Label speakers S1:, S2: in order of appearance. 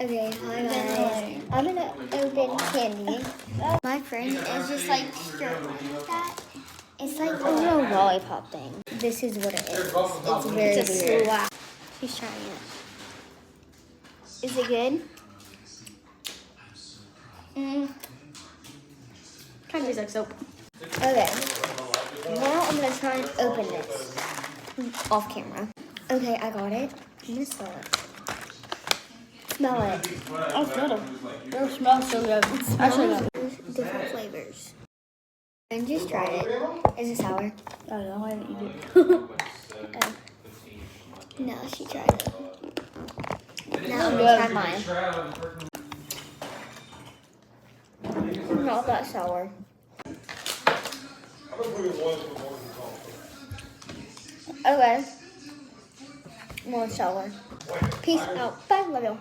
S1: Okay, hi guys. I'm gonna open candy. My friend is just like stroking that. It's like a little lollipop thing. This is what it is. It's very weird. She's trying it. Is it good?
S2: Kind of tastes like soap.
S1: Okay. Now I'm gonna try and open this off camera. Okay, I got it. I'm gonna smell it. Smell it.
S2: I smelled it. It smells so good. Actually, no.
S1: There's different flavors. And just tried it. Is it sour?
S2: I don't know. I didn't eat it.
S1: Oh. No, she tried it. Now I'm gonna try mine. Not that sour. Okay. More sour. Peace out. Bye, love you.